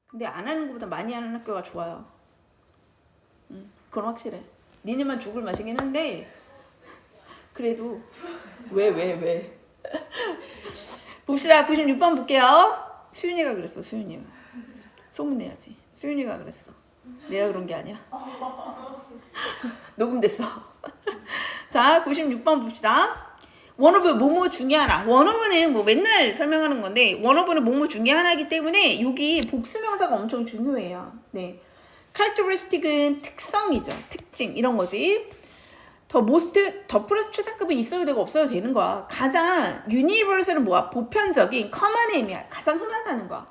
근데 안 하는 것보다 많이 하는 학교가 좋아요. 그건 확실해. 니네만 죽을 맛이긴 한데 그래도 왜 봅시다. 96번 볼게요. 수윤이가 그랬어. 수윤이가 소문내야지. 수윤이가 그랬어. 내가 그런 게 아니야. 녹음됐어. 자, 96번 봅시다. 원어브 뭐뭐 중에 하나. 원어브는 뭐 맨날 설명하는 건데 원어브는 뭐뭐 중에 하나이기 때문에 여기 복수명사가 엄청 중요해요. 네. characteristic은 특성이죠. 특징 이런 거지. 더 most 더 플러스 최상급은 있어도 되고 없어도 되는 거야. 가장 universal은 뭐야? 보편적인 common aim이야. 가장 흔하다는 거야.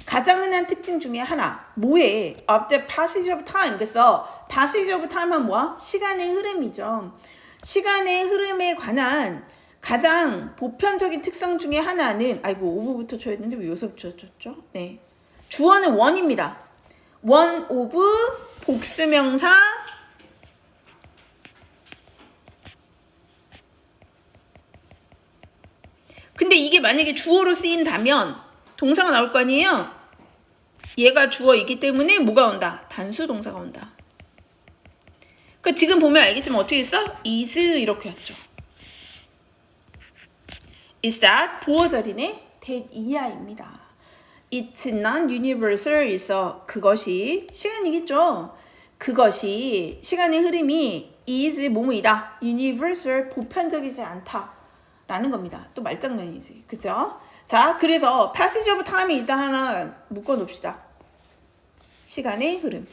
가장 흔한 특징 중에 하나. 뭐에? of the passage of time. 그래서 passage of time 하면 뭐야? 시간의 흐름이죠. 시간의 흐름에 관한 가장 보편적인 특성 중에 하나는 아이고 오브부터 쳐야 했는데 왜 여기서부터 쳤죠? 네. 주어는 원입니다. 원 오브 복수명사 근데 이게 만약에 주어로 쓰인다면 동사가 나올 거 아니에요? 얘가 주어이기 때문에 뭐가 온다? 단수 동사가 온다. 그러니까 지금 보면 알겠지만 어떻게 했어? is 이렇게 했죠. is that 보어절이네 that 이하입니다. It's not universal 있어. 그것이 시간이겠죠. 그것이 시간의 흐름이 is 뭐뭐이다. universal 보편적이지 않다. 라는 겁니다. 또 말장난이지. 그죠? 자, 그래서 passage of time이 일단 하나 묶어 놓읍시다. 시간의 흐름.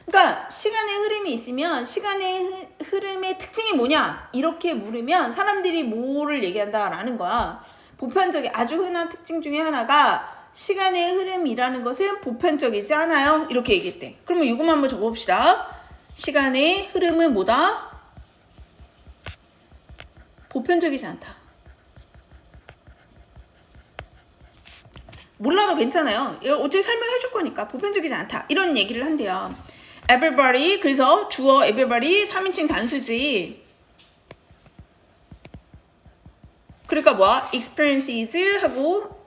그러니까 시간의 흐름이 있으면 시간의 흐름의 특징이 뭐냐? 이렇게 물으면 사람들이 뭐를 얘기한다라는 거야. 보편적인 아주 흔한 특징 중에 하나가 시간의 흐름이라는 것은 보편적이지 않아요. 이렇게 얘기했대. 그러면 이것만 한번 적어봅시다. 시간의 흐름은 뭐다? 보편적이지 않다. 몰라도 괜찮아요. 어차피 설명해 줄 거니까 보편적이지 않다. 이런 얘기를 한대요. everybody 그래서 주어 everybody 3인칭 단수지. 그러니까 뭐야? experiences 하고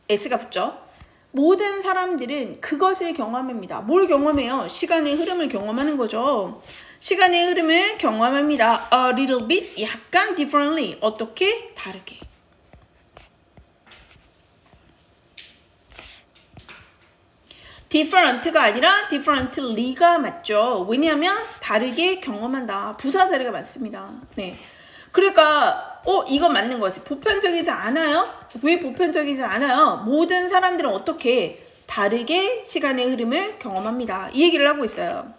s가 붙죠. 모든 사람들은 그것을 경험합니다. 뭘 경험해요? 시간의 흐름을 경험하는 거죠. 시간의 흐름을 경험합니다. A little bit 약간 differently 어떻게? 다르게. different가 아니라 differently가 맞죠. 왜냐하면 다르게 경험한다. 부사 자리가 맞습니다. 네. 그러니까 이거 맞는 거지. 보편적이지 않아요? 왜 보편적이지 않아요? 모든 사람들은 어떻게 다르게 시간의 흐름을 경험합니다. 이 얘기를 하고 있어요.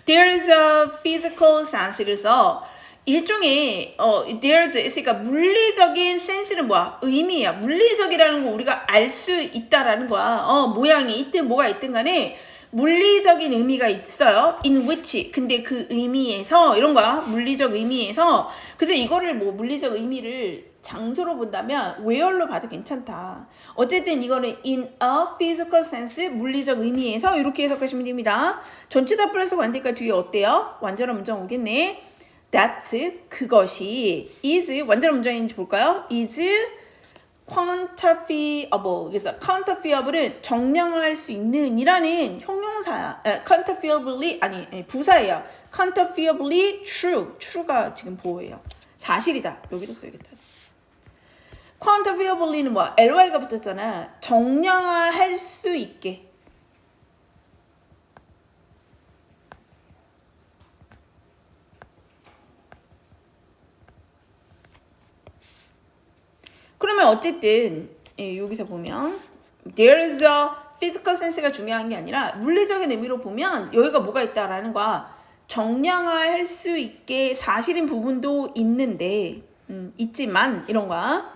There is a physical sense. 그래서 일종의 there's 있으니까 물리적인 센스는 뭐야? 의미야. 물리적이라는 거 우리가 알 수 있다라는 거야. 모양이 있든 뭐가 있든 간에 물리적인 의미가 있어요. in which. 근데 그 의미에서 이런 거야. 물리적 의미에서. 그래서 이거를 뭐 물리적 의미를 장소로 본다면 where로 봐도 괜찮다. 어쨌든 이거는 in a physical sense 물리적 의미에서 이렇게 해석하시면 됩니다. 전체 다 플러스 완대니까 뒤에 어때요? 완전한 문장 오겠네. that 그것이 is 완전한 문장인지 볼까요? is quantifiable. 그래서 quantifiable은 정량할 수 있는 이라는 형용사야. quantifiably 아니 부사예요. quantifiably true가 지금 보호예요. 사실이다. 여기도 써야겠다. quantifiably는 뭐야? ly가 붙었잖아. 정량화할 수 있게. 그러면 어쨌든 여기서 보면 there's a physical sense가 중요한 게 아니라 물리적인 의미로 보면 여기가 뭐가 있다라는 거야. 정량화할 수 있게 사실인 부분도 있는데 있지만 이런 거야.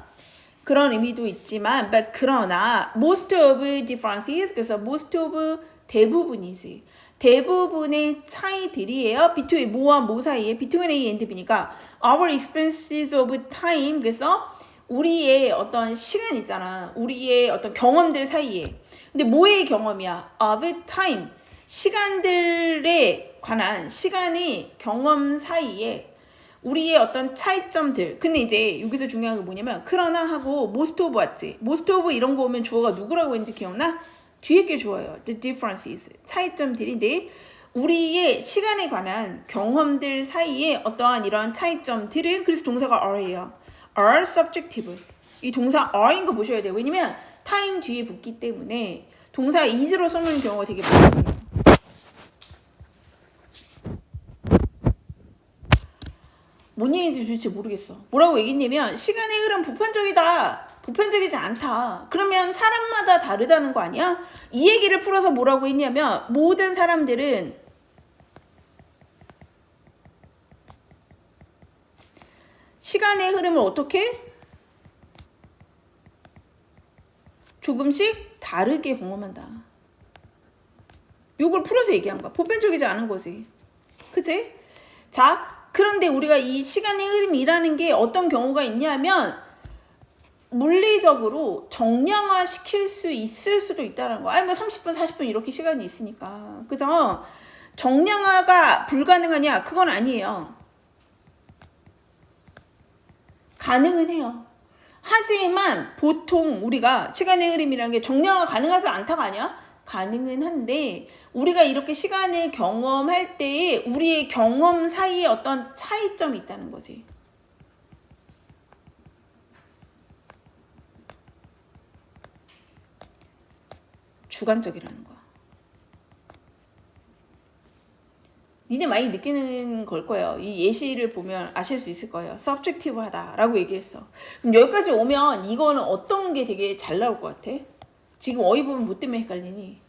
그런 의미도 있지만 but 그러나 most of differences 그래서 most of 대부분이지. 대부분의 차이들이에요. between 뭐와 뭐 사이에 between A and B니까 our experiences of time 그래서 우리의 어떤 시간 있잖아. 우리의 어떤 경험들 사이에. 근데 뭐의 경험이야? of time. 시간들에 관한 시간의 경험 사이에 우리의 어떤 차이점들. 근데 이제 여기서 중요한 게 뭐냐면 그러나 하고 most of 왔지. most of 이런 거 오면 주어가 누구라고 했는지 기억나? 뒤에 게 주어요. The differences. 차이점들인데 우리의 시간에 관한 경험들 사이에 어떠한 이런 차이점들은 그래서 동사가 are예요. are subjective. 이 동사 are인 거 보셔야 돼요. 왜냐면 time 뒤에 붙기 때문에 동사 is로 써놓은 경우가 되게 많아요. 뭔 얘기인지 도대체 모르겠어. 뭐라고 얘기했냐면 시간의 흐름 보편적이다. 보편적이지 않다. 그러면 사람마다 다르다는 거 아니야? 이 얘기를 풀어서 뭐라고 했냐면 모든 사람들은 시간의 흐름을 어떻게? 조금씩 다르게 경험한다. 요걸 풀어서 얘기한 거야. 보편적이지 않은 거지. 그치? 자, 그런데 우리가 이 시간의 흐름이라는 게 어떤 경우가 있냐면 물리적으로 정량화 시킬 수 있을 수도 있다는 거. 아니 뭐 30분, 40분 이렇게 시간이 있으니까. 그죠? 정량화가 불가능하냐? 그건 아니에요. 가능은 해요. 하지만 보통 우리가 시간의 흐름이라는 게 정량화 가능하지 않다가 아니야? 가능은 한데 우리가 이렇게 시간을 경험할 때에 우리의 경험 사이에 어떤 차이점이 있다는 거지. 주관적이라는 거야. 니네 많이 느끼는 걸 거예요. 이 예시를 보면 아실 수 있을 거예요. subjective하다라고 얘기했어. 그럼 여기까지 오면 이거는 어떤 게 되게 잘 나올 것 같아? 지금 어휘 보면 뭐 때문에 헷갈리니?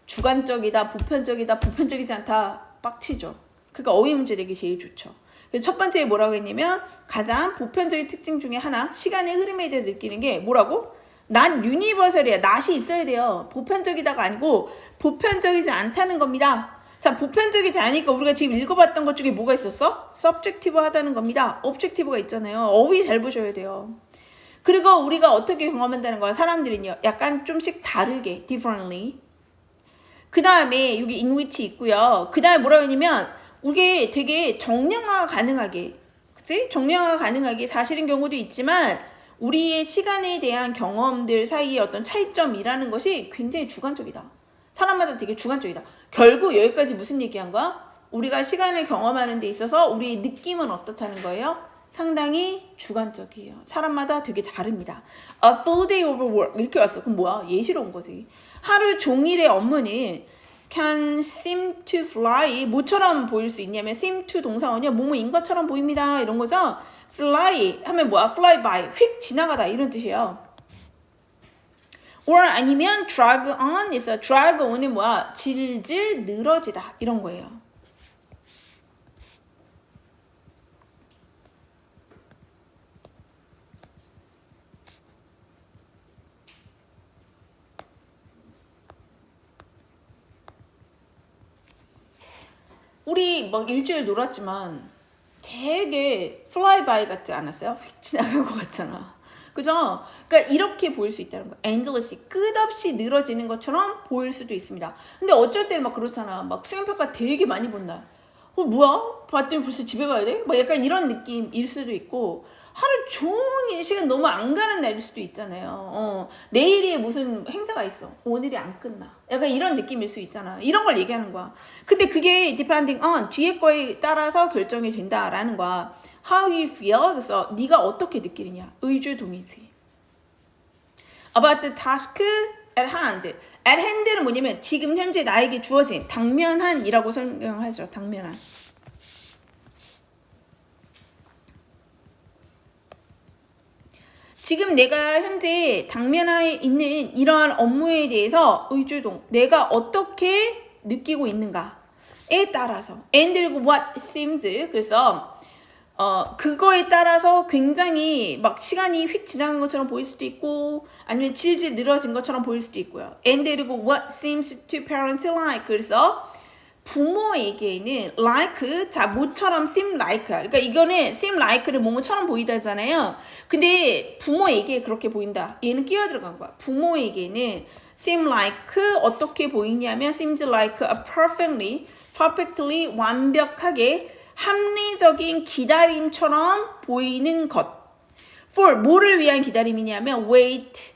주관적이다, 보편적이다, 보편적이지 않다 빡치죠. 그러니까 어휘 문제 되게 제일 좋죠. 그래서 첫 번째 뭐라고 했냐면 가장 보편적인 특징 중에 하나, 시간의 흐름에 대해서 느끼는 게 뭐라고? 난 유니버설이야. 낫이 있어야 돼요. 보편적이다가 아니고 보편적이지 않다는 겁니다. 자, 보편적이지 않으니까 우리가 지금 읽어봤던 것 중에 뭐가 있었어? subjective 하다는 겁니다. objective가 있잖아요. 어휘 잘 보셔야 돼요. 그리고 우리가 어떻게 경험한다는 거야? 사람들은요. 약간 좀씩 다르게, differently. 그 다음에 여기 in which 있고요. 그 다음에 뭐라고 했냐면 이게 되게 정량화가 가능하게, 그치? 정량화가 가능하게 사실인 경우도 있지만 우리의 시간에 대한 경험들 사이의 어떤 차이점이라는 것이 굉장히 주관적이다. 사람마다 되게 주관적이다. 결국 여기까지 무슨 얘기한 거야? 우리가 시간을 경험하는 데 있어서 우리의 느낌은 어떻다는 거예요? 상당히 주관적이에요. 사람마다 되게 다릅니다. A full day of work 이렇게 왔어. 그럼 뭐야? 예시로 온 거지. 하루 종일의 업무는 can seem to fly 뭐처럼 보일 수 있냐면 seem to 동사원이야. 뭐뭐인 것처럼 보입니다. 이런 거죠. fly 하면 뭐야? fly by 휙 지나가다 이런 뜻이에요. or 아니면 drag on 있어. drag on은 뭐야? 질질 늘어지다 이런 거예요. 우리 막 일주일 놀았지만 되게 flyby 같지 않았어요? 휙 지나간 것 같잖아. 그죠? 그러니까 이렇게 보일 수 있다는 거야. endlessly 끝없이 늘어지는 것처럼 보일 수도 있습니다. 근데 어쩔 때는 막 그렇잖아. 막 수행평가 되게 많이 본다. 뭐야? 봤더니 벌써 집에 가야 돼? 막 약간 이런 느낌일 수도 있고 하루 종일 시간 너무 안 가는 날일 수도 있잖아요. 내일이 무슨 행사가 있어. 오늘이 안 끝나. 약간 이런 느낌일 수 있잖아. 이런 걸 얘기하는 거야. 근데 그게 depending on 뒤에 거에 따라서 결정이 된다라는 거야. How you feel? 그래서 네가 어떻게 느끼느냐. 의주동이지. About the task at hand. at hand는 뭐냐면 지금 현재 나에게 주어진 당면한이라고 설명하죠. 당면한. 지금 내가 현재 당면하에 있는 이러한 업무에 대해서 의주동, 내가 어떻게 느끼고 있는가에 따라서 and 그리고 what seems 그래서 그거에 따라서 굉장히 막 시간이 휙 지나간 것처럼 보일 수도 있고 아니면 질질 늘어진 것처럼 보일 수도 있고요. and 그리고 what seems to parents like 그래서 부모에게는 like 자 뭐처럼 seem like 그러니까 이거는 seem like를 뭐뭐처럼 보이다잖아요. 근데 부모에게 그렇게 보인다. 얘는 끼어 들어간 거야. 부모에게는 seem like 어떻게 보이냐면 seems like a perfectly 완벽하게 합리적인 기다림처럼 보이는 것. For 뭐를 위한 기다림이냐면 wait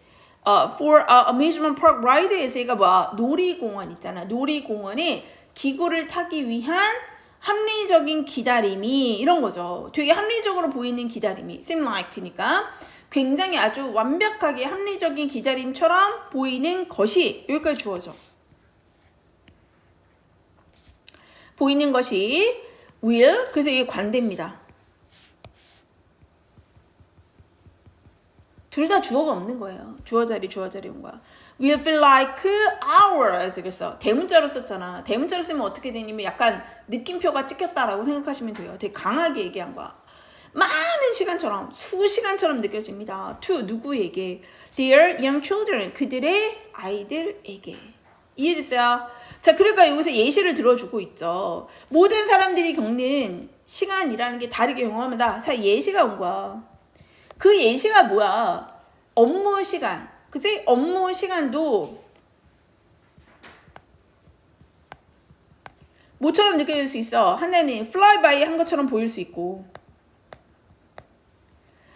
for a amusement park ride에서 이거 뭐야? 놀이공원 있잖아. 놀이공원에 기구를 타기 위한 합리적인 기다림이 이런 거죠. 되게 합리적으로 보이는 기다림이 seem like니까 굉장히 아주 완벽하게 합리적인 기다림처럼 보이는 것이 여기까지 주어져. 보이는 것이 will 그래서 이게 관대입니다. 둘 다 주어가 없는 거예요. 주어 자리 온 거야. will feel like ours 그래서 대문자로 썼잖아. 대문자로 쓰면 어떻게 되냐면 약간 느낌표가 찍혔다라고 생각하시면 돼요. 되게 강하게 얘기한 거야. 많은 시간처럼 수시간처럼 느껴집니다. to 누구에게? Their young children 그들의 아이들에게. 이해됐어요? 자, 그러니까 여기서 예시를 들어주고 있죠. 모든 사람들이 겪는 시간이라는 게 다르게 경험한다. 자, 예시가 온 거야. 그 예시가 뭐야? 업무 시간. 그치? 업무 시간도 뭐처럼 느껴질 수 있어? 하나는 fly by 한 것처럼 보일 수 있고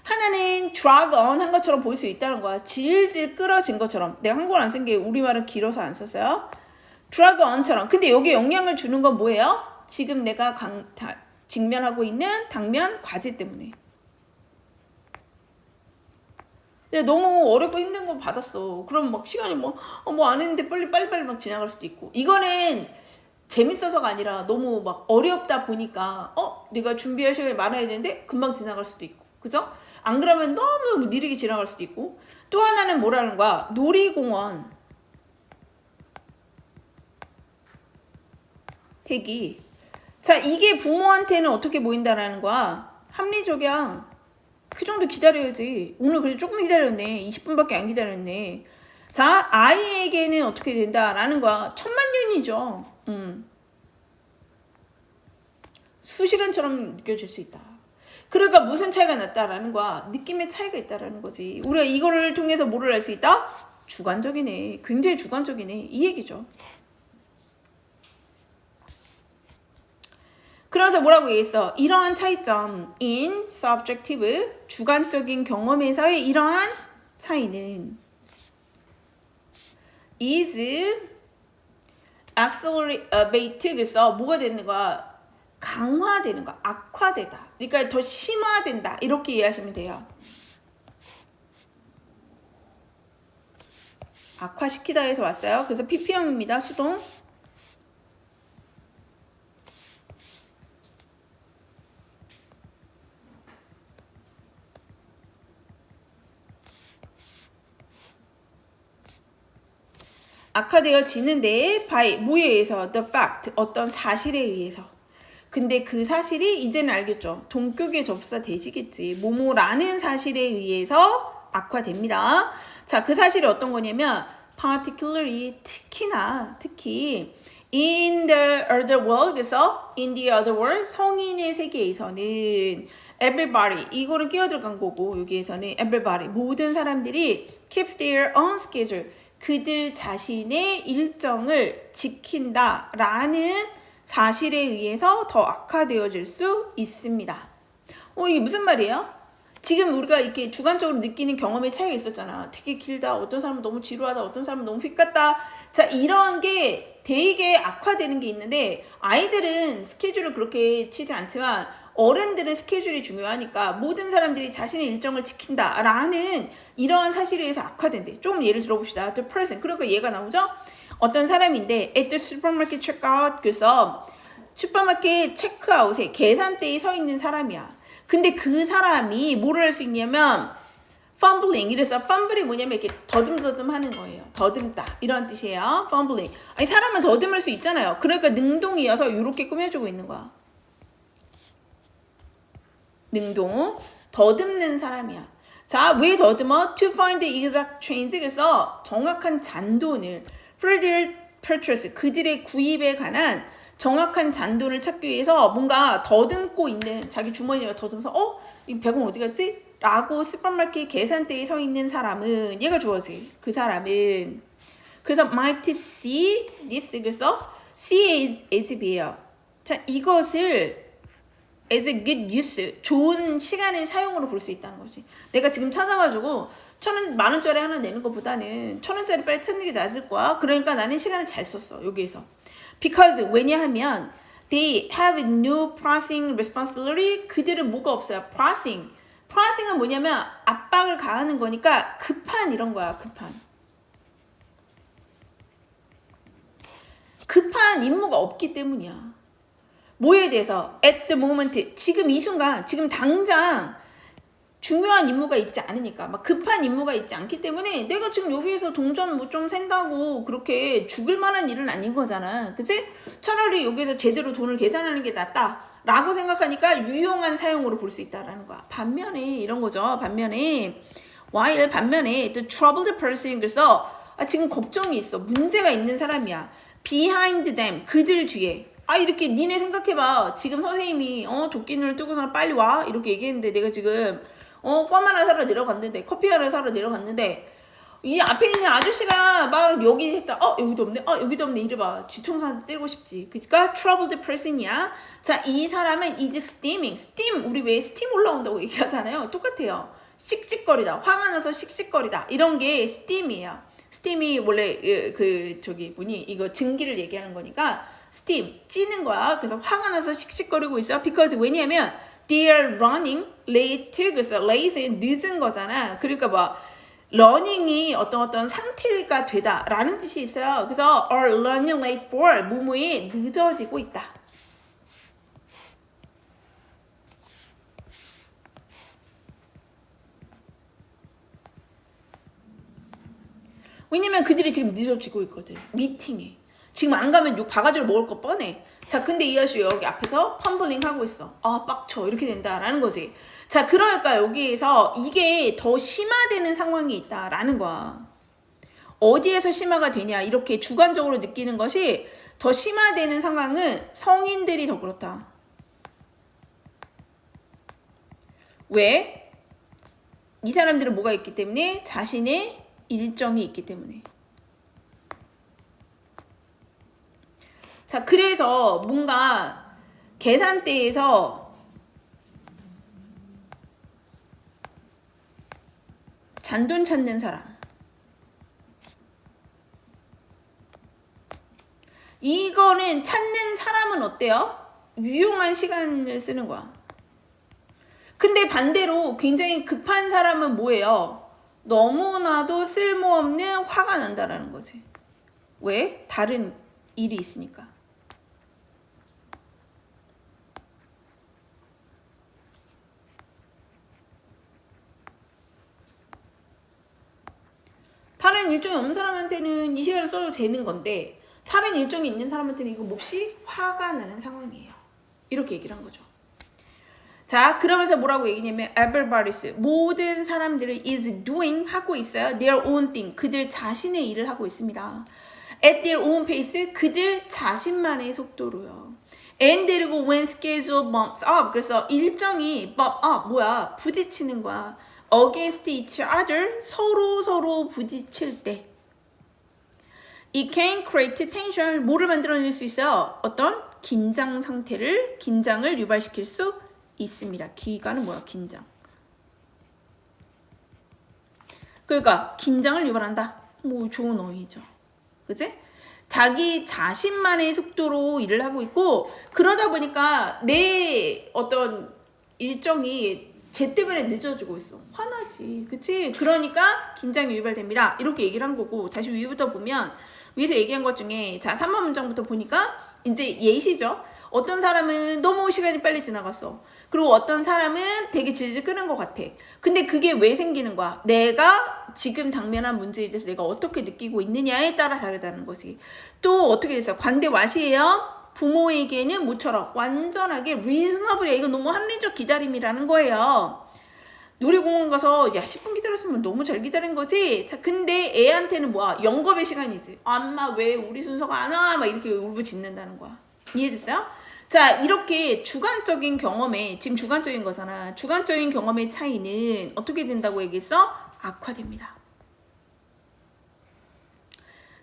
하나는 drag on 한 것처럼 보일 수 있다는 거야. 질질 끌어진 것처럼. 내가 한국어를 안 쓴 게 우리말은 길어서 안 썼어요. drag on처럼. 근데 여기 영향을 주는 건 뭐예요? 지금 내가 직면하고 있는 당면 과제 때문에. 근데 너무 어렵고 힘든 거 받았어. 그럼 막 시간이 뭐 안 했는데 빨리 막 지나갈 수도 있고. 이거는 재밌어서가 아니라 너무 막 어렵다 보니까 내가 준비할 시간이 많아야 되는데 금방 지나갈 수도 있고. 그죠? 안 그러면 너무 느리게 지나갈 수도 있고. 또 하나는 뭐라는 거야? 놀이공원 대기. 자, 이게 부모한테는 어떻게 보인다라는 거야? 합리적이야. 그 정도 기다려야지. 오늘 그래도 조금 기다렸네. 20분밖에 안 기다렸네. 자, 아이에게는 어떻게 된다라는 거야? 천만년이죠. 수시간처럼 느껴질 수 있다. 그러니까 무슨 차이가 났다라는 거야? 느낌의 차이가 있다라는 거지. 우리가 이거를 통해서 뭐를 알 수 있다? 주관적이네. 굉장히 주관적이네. 이 얘기죠. 그래서 뭐라고 얘기했어? 이러한 차이점 in subjective 주관적인 경험에서의 이러한 차이는 is accelerate 그래서 뭐가 되는 거야? 강화되는 거야. 악화되다. 그러니까 더 심화된다. 이렇게 이해하시면 돼요. 악화시키다 해서 왔어요. 그래서 PP형입니다. 수동. 악화되어지는데 by 뭐에 의해서? The fact 어떤 사실에 의해서. 근데 그 사실이 이제는 알겠죠. 동격의 접사 되시겠지. 뭐뭐라는 사실에 의해서 악화됩니다. 자, 그 사실이 어떤 거냐면 particularly 특히 in the other world 그래서 in the other world 성인의 세계에서는 everybody 이거는 끼어들어간 거고 여기에서는 everybody 모든 사람들이 keeps their own schedule 그들 자신의 일정을 지킨다라는 사실에 의해서 더 악화되어질 수 있습니다. 이게 무슨 말이에요? 지금 우리가 이렇게 주관적으로 느끼는 경험의 차이가 있었잖아. 되게 길다. 어떤 사람은 너무 지루하다. 어떤 사람은 너무 휙 갔다. 자, 이런 게 되게 악화되는 게 있는데 아이들은 스케줄을 그렇게 치지 않지만 어른들은 스케줄이 중요하니까 모든 사람들이 자신의 일정을 지킨다라는 이러한 사실에 의해서 악화된대. 조금 예를 들어봅시다. The person. 그러니까 얘가 나오죠? 어떤 사람인데 at the supermarket checkout 그래서 슈퍼마켓 체크아웃에 계산대에 서 있는 사람이야. 근데 그 사람이 뭐를 할 수 있냐면 fumbling. 이래서 fumble이 뭐냐면 이렇게 더듬더듬 하는 거예요. 더듬다. 이런 뜻이에요. fumbling. 아니 사람은 더듬을 수 있잖아요. 그러니까 능동이어서 이렇게 꾸며주고 있는 거야. 능동. 더듬는 사람이야. 자, 왜 더듬어? To find the exact change. 그래서 정확한 잔돈을 for their purchase. 그들의 구입에 관한 정확한 잔돈을 찾기 위해서 뭔가 더듬고 있는 자기 주머니가 더듬어서 이 100원 어디 갔지? 라고 슈퍼마켓 계산대에 서 있는 사람은 얘가 주어지. 그 사람은 그래서 might see this 그래서 see as이에요. 자, 이것을 as a good use, 좋은 시간의 사용으로 볼 수 있다는 거지. 내가 지금 찾아가지고 10,000원짜리 하나 내는 것보다는 1,000원짜리 빨리 찾는 게 나을 거야. 그러니까 나는 시간을 잘 썼어, 여기에서. Because 왜냐하면 they have no processing responsibility. 그들은 뭐가 없어요? processing은 뭐냐면 압박을 가하는 거니까 급한 이런 거야. 급한 임무가 없기 때문이야. 뭐에 대해서? at the moment, 지금 이 순간, 지금 당장 중요한 임무가 있지 않으니까, 막 급한 임무가 있지 않기 때문에 내가 지금 여기에서 동전 뭐 좀 샌다고 그렇게 죽을 만한 일은 아닌 거잖아. 그치? 차라리 여기에서 제대로 돈을 계산하는 게 낫다 라고 생각하니까 유용한 사용으로 볼 수 있다라는 거야. 반면에 이런 거죠. 반면에 the troubled person, 그래서 지금 걱정이 있어. 문제가 있는 사람이야. behind them, 그들 뒤에. 이렇게 니네 생각해봐. 지금 선생님이 도끼눈을 뜨고서 빨리 와 이렇게 얘기했는데 내가 지금 껌 하나 사러 내려갔는데, 커피 하나 사러 내려갔는데 이 앞에 있는 아저씨가 막 여기 했다. 여기도 없네. 여기도 없네. 이래봐. 뒤통수한테 때리고 싶지. 그러니까 troubled person이야. 자, 이 사람은 is steaming. steam, 우리 왜 스팀 올라온다고 얘기하잖아요. 똑같아요. 씩씩거리다. 화가 나서 씩씩거리다. 이런 게 steam이에요. steam이 원래 이거 증기를 얘기하는 거니까 steam, 찌는 거야. 그래서 화가 나서 씩씩거리고 있어. because 왜냐면 they are running late. 그래서 late는 늦은 거잖아. 그러니까 뭐 running이 어떤 상태가 되다 라는 뜻이 있어요. 그래서 are running late for, 뭐뭐이 늦어지고 있다. 왜냐면 그들이 지금 늦어지고 있거든. 미팅에. 지금 안 가면 욕 바가지로 먹을 거 뻔해. 자, 근데 이 아저씨 여기 앞에서 펌블링 하고 있어. 빡쳐. 이렇게 된다라는 거지. 자, 그러니까 여기에서 이게 더 심화되는 상황이 있다라는 거야. 어디에서 심화가 되냐? 이렇게 주관적으로 느끼는 것이 더 심화되는 상황은 성인들이 더 그렇다. 왜? 이 사람들은 뭐가 있기 때문에? 자신의 일정이 있기 때문에. 자, 그래서 뭔가 계산대에서 잔돈 찾는 사람, 이거는 찾는 사람은 어때요? 유용한 시간을 쓰는 거야. 근데 반대로 굉장히 급한 사람은 뭐예요? 너무나도 쓸모없는 화가 난다라는 거지. 왜? 다른 일이 있으니까. 다른 일정이 없는 사람한테는 이 시간을 써도 되는 건데 다른 일정이 있는 사람한테는 이거 몹시 화가 나는 상황이에요. 이렇게 얘기를 한 거죠. 자, 그러면서 뭐라고 얘기냐면 everybody's, 모든 사람들은 is doing, 하고 있어요. their own thing, 그들 자신의 일을 하고 있습니다. at their own pace, 그들 자신만의 속도로요. and 그리고 when schedule bumps up, 그래서 일정이 bump up, 부딪히는 거야. against each other, 서로 부딪힐 때 it can create tension, 뭐를 만들어낼 수 있어요? 어떤 긴장 상태를, 긴장을 유발시킬 수 있습니다. 기가는 뭐야? 긴장. 그러니까 긴장을 유발한다. 뭐 좋은 어휘죠. 그치? 자기 자신만의 속도로 일을 하고 있고, 그러다 보니까 내 어떤 일정이 쟤 때문에 늦어지고 있어. 화나지. 그치? 그러니까 긴장이 유발됩니다. 이렇게 얘기를 한 거고, 다시 위부터 보면 위에서 얘기한 것 중에, 자, 3번 문장부터 보니까 이제 예시죠. 어떤 사람은 너무 시간이 빨리 지나갔어. 그리고 어떤 사람은 되게 질질 끄는 것 같아. 근데 그게 왜 생기는 거야? 내가 지금 당면한 문제에 대해서 내가 어떻게 느끼고 있느냐에 따라 다르다는 것이. 또 어떻게 됐어요? 관대와시예요. 부모에게는 모처럼 완전하게 reasonable이야. 이거 너무 합리적 기다림이라는 거예요. 놀이공원 가서 10분 기다렸으면 너무 잘 기다린 거지. 자, 근데 애한테는 뭐야? 영겁의 시간이지. 엄마 왜 우리 순서가 안 와? 막 이렇게 울부짖는다는 거야. 이해됐어요? 자, 이렇게 주관적인 경험에, 지금 주관적인 거잖아. 주관적인 경험의 차이는 어떻게 된다고 얘기했어? 악화됩니다.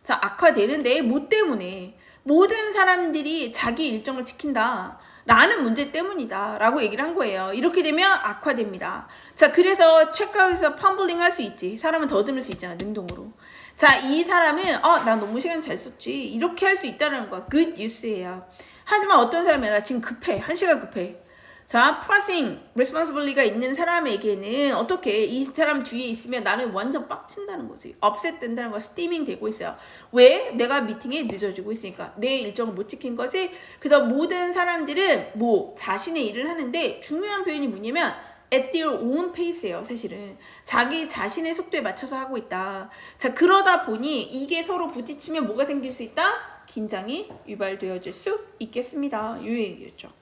자, 악화되는데 뭐 때문에? 모든 사람들이 자기 일정을 지킨다. 라는 문제 때문이다 라고 얘기를 한 거예요. 이렇게 되면 악화됩니다. 자, 그래서 체크아웃에서 펌블링 할 수 있지. 사람은 더듬을 수 있잖아, 능동으로. 자, 이 사람은 나 너무 시간 잘 썼지, 이렇게 할 수 있다는 거야. good use예요. 하지만 어떤 사람이야, 나 지금 급해, 1시간 급해. 자, pressing responsibility가 있는 사람에게는 어떻게, 이 사람 뒤에 있으면 나는 완전 빡친다는 거지. 업셋 된다는 거, 스티밍 되고 있어요. 왜? 내가 미팅에 늦어지고 있으니까. 내 일정을 못 지킨 거지. 그래서 모든 사람들은 뭐 자신의 일을 하는데, 중요한 표현이 뭐냐면 at their own pace예요. 사실은 자기 자신의 속도에 맞춰서 하고 있다. 자, 그러다 보니 이게 서로 부딪히면 뭐가 생길 수 있다? 긴장이 유발되어질 수 있겠습니다. 이 얘기였죠.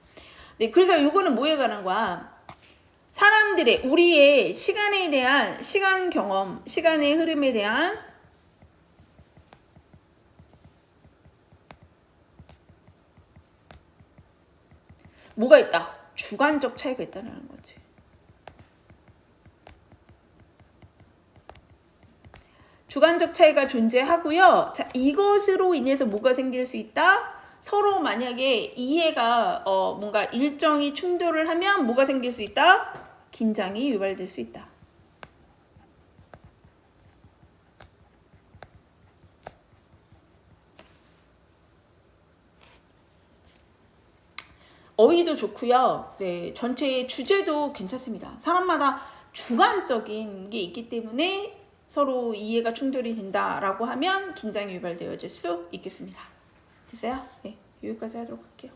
네, 그래서 요거는 뭐에 관한 거야? 사람들의, 우리의 시간에 대한, 시간 경험, 시간의 흐름에 대한 뭐가 있다? 주관적 차이가 있다는 거지. 주관적 차이가 존재하고요. 자, 이것으로 인해서 뭐가 생길 수 있다? 서로 만약에 이해가 뭔가 일정이 충돌을 하면 뭐가 생길 수 있다? 긴장이 유발될 수 있다. 어휘도 좋고요. 네, 전체의 주제도 괜찮습니다. 사람마다 주관적인 게 있기 때문에 서로 이해가 충돌이 된다라고 하면 긴장이 유발되어질 수 있겠습니다. 됐어요? 네, 여기까지 하도록 할게요.